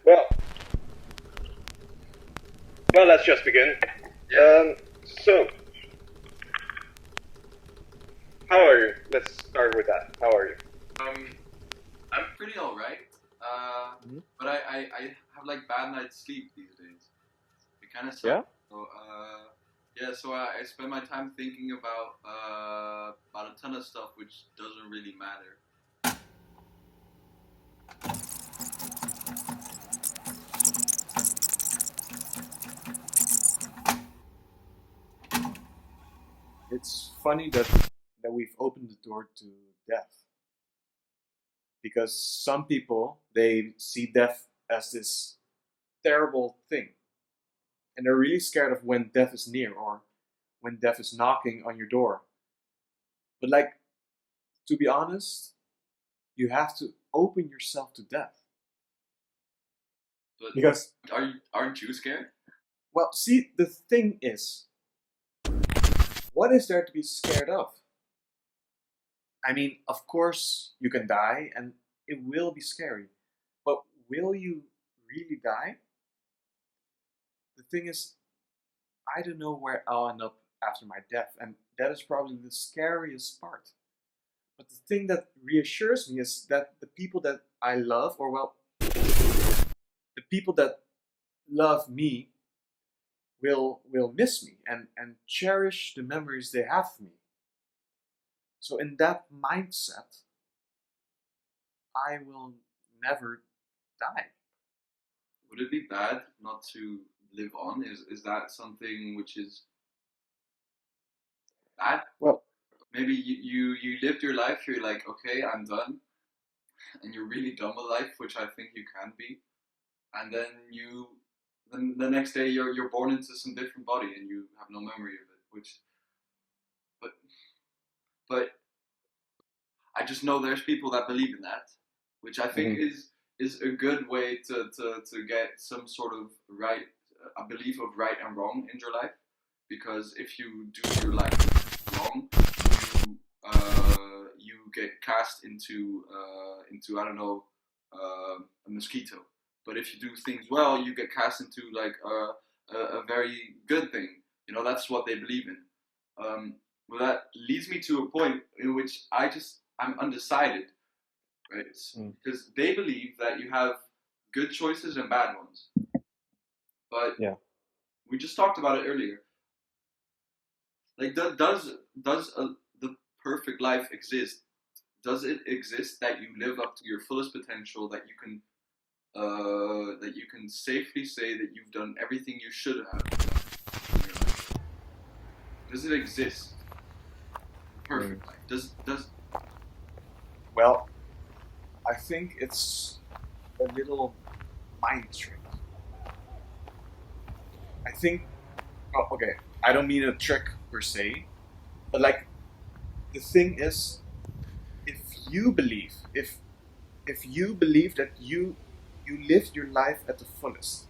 Well, well, let's just begin. So, how are you? Let's start with that. How are you? I'm pretty alright. But I have like bad night's sleep these days. It kind of sucks. Yeah? So so I spend my time thinking about a ton of stuff which doesn't really matter. It's funny that we've opened the door to death. Because some people, they see death as this terrible thing. And they're really scared of when death is near or when death is knocking on your door. But like, to be honest, you have to open yourself to death. But Because, aren't you scared? well, see, the thing is, what is there to be scared of? I mean, of course, you can die and it will be scary. But will you really die? The thing is, I don't know where I'll end up after my death, and that is probably the scariest part. But the thing that reassures me is that the people that I love, or well, the people that love me will miss me and cherish the memories they have of me. So in that mindset, I will never die. Would it be bad not to live on? Is that something which is bad? Well, Maybe you lived your life. You're like, okay, I'm done, and you're really done with life, which I think you can be. And then the next day you're born into some different body and you have no memory of it. But I just know there's people that believe in that, which I think is a good way to get some sort of right, a belief of right and wrong in your life. Because if you do your life wrong, you get cast into I don't know, a mosquito. But if you do things well, you get cast into like a very good thing. You know, that's what they believe in. Well, that leads me to a point in which I'm undecided, right? Because they believe that you have good choices and bad ones. But yeah. we just talked about it earlier. Like, does the perfect life exist? Does it exist that you live up to your fullest potential? That you can safely say that you've done everything you should have done in your life? Does it exist? Perfect life. Does Well, I think it's a little mind trick. I think, oh, okay, I don't mean a trick per se, but like, the thing is, if you believe that you lived your life at the fullest,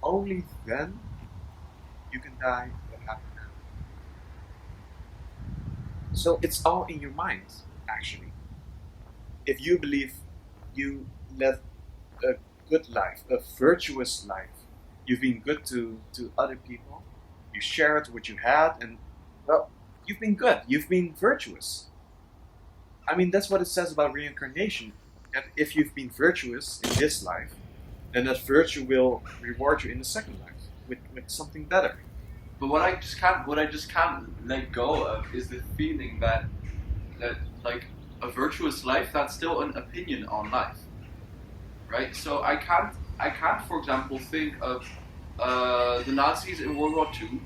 only then you can die a happy man. So it's all in your mind, actually. If you believe you led a good life, a virtuous life, you've been good to other people, you shared what you had, and well, you've been good, you've been virtuous. I mean, that's what it says about reincarnation. That if you've been virtuous in this life, then that virtue will reward you in the second life with something better. But what I just can't let go of is the feeling that like a virtuous life, that's still an opinion on life, right? So I can't, for example, think of the Nazis in World War II.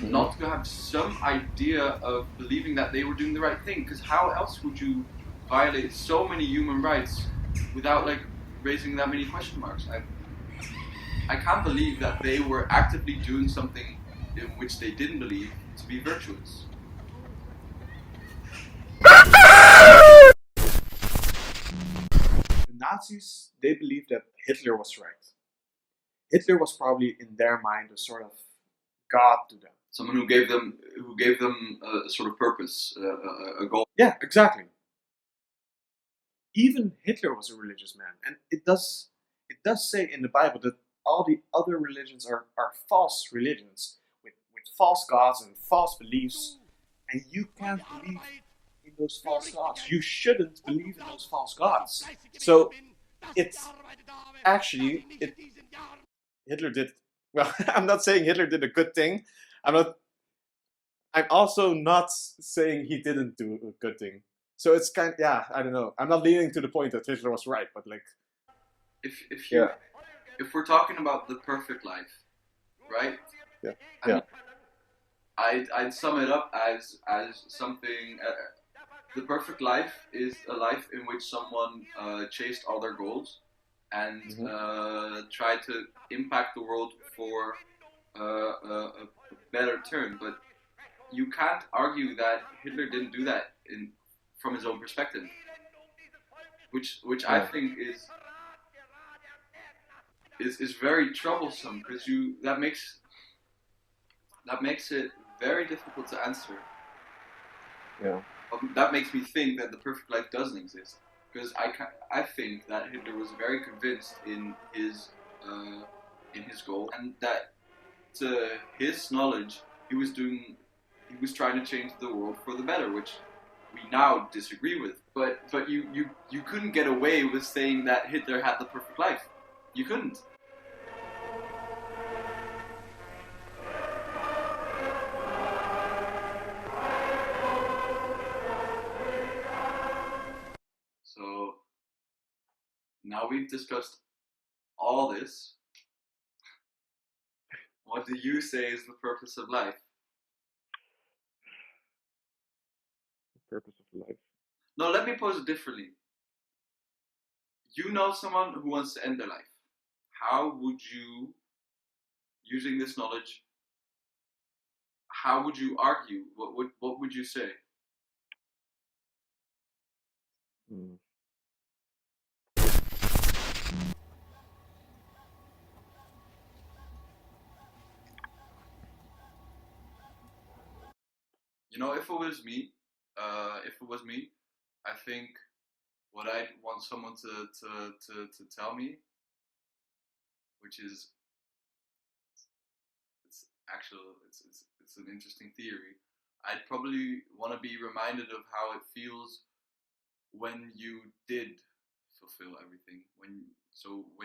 Not to have some idea of believing that they were doing the right thing, because how else would you violate so many human rights without like raising that many question marks? I can't believe that they were actively doing something in which they didn't believe to be virtuous. The Nazis, they believed that Hitler was right. Hitler was probably in their mind a sort of god to them. Someone who gave them a sort of purpose, a goal. Yeah, exactly. Even Hitler was a religious man, and it does does say in the Bible that all the other religions are false religions with false gods and false beliefs, and you can't believe in those false gods. You shouldn't believe in those false gods. So it's actually Hitler did well. I'm not saying Hitler did a good thing. I'm also not saying he didn't do a good thing. So it's I don't know. I'm not leaning to the point that Hitler was right, but like, if we're talking about the perfect life, right? Yeah. I mean, I'd sum it up as something. The perfect life is a life in which someone chased all their goals and tried to impact the world for a better turn. But you can't argue that Hitler didn't do that from his own perspective, which I think is very troublesome, because that makes it very difficult to answer. Yeah. That makes me think that the perfect life doesn't exist, because I think that Hitler was very convinced in his goal, and that to his knowledge he was trying to change the world for the better, which we now disagree with. But you couldn't get away with saying that Hitler had the perfect life. You couldn't. So now we've discussed all this. What do you say is the purpose of life? The purpose of life. No, let me pose it differently. You know someone who wants to end their life. How would you, using this knowledge, how would you argue? What would you say? You know, if it was me, I think what I'd want someone to tell me, which is it's an interesting theory. I'd probably want to be reminded of how it feels when you did fulfill everything. When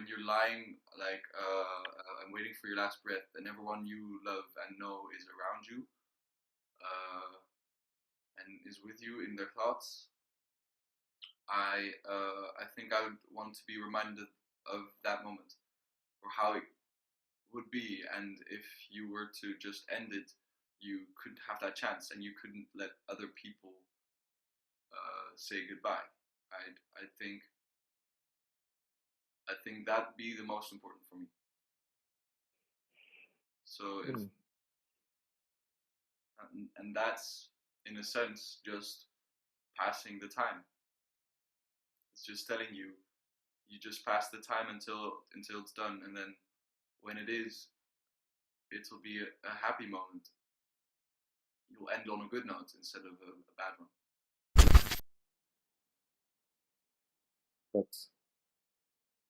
you're lying and waiting for your last breath, and everyone you love and know is around you, and is with you in their thoughts. I think I would want to be reminded of that moment, or how it would be, and if you were to just end it, you couldn't have that chance, and you couldn't let other people say goodbye. I think that'd be the most important for me. So if and that's in a sense just passing the time. It's just telling you just pass the time until it's done, and then when it is, it'll be a happy moment. You'll end on a good note instead of a bad one. But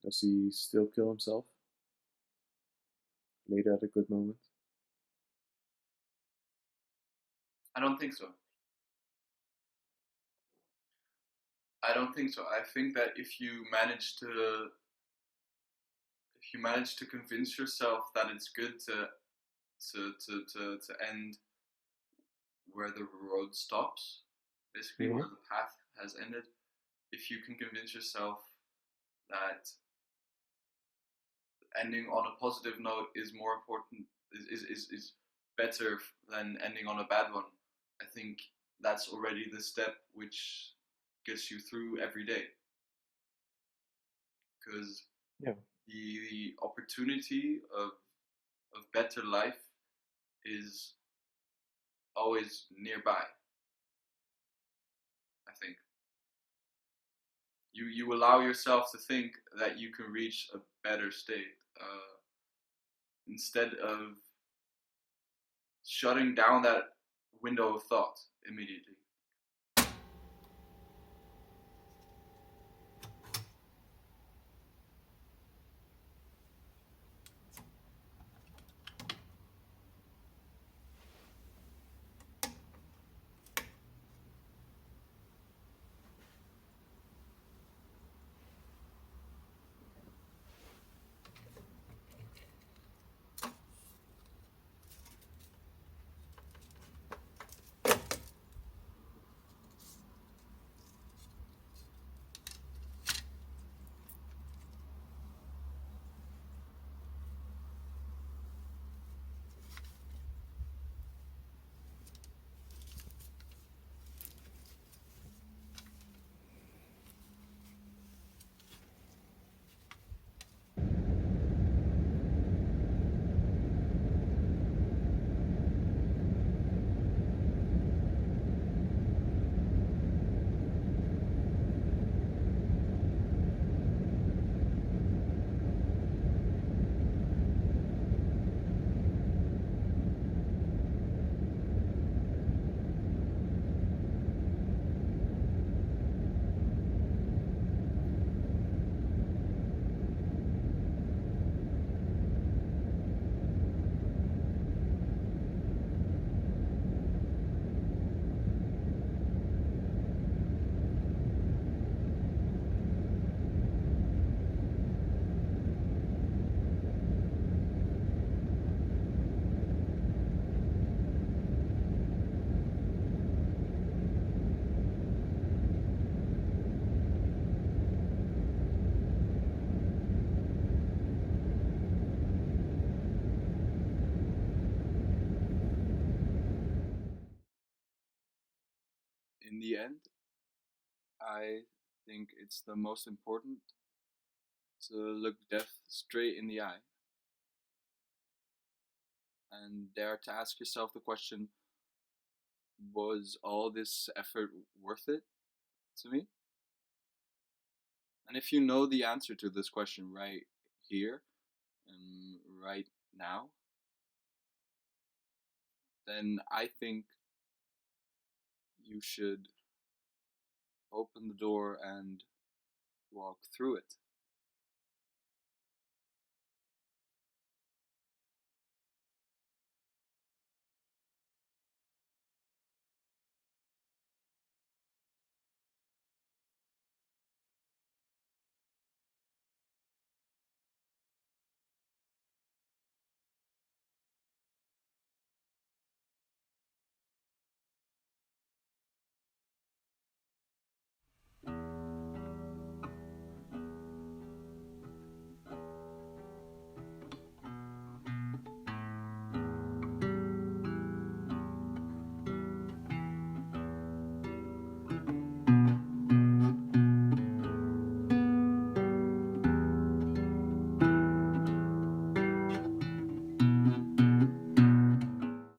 does he still kill himself later at a good moment? I don't think so. I think that if you manage to convince yourself that it's good to end where the road stops, basically where the path has ended, if you can convince yourself that ending on a positive note is more important, is better than ending on a bad one, I think that's already the step which gets you through every day. Because the opportunity of better life is always nearby. I think you allow yourself to think that you can reach a better state instead of shutting down that window of thought immediately. in the end, I think it's the most important to look death straight in the eye and dare to ask yourself the question, was all this effort worth it to me? And if you know the answer to this question right here and right now, then I think you should open the door and walk through it.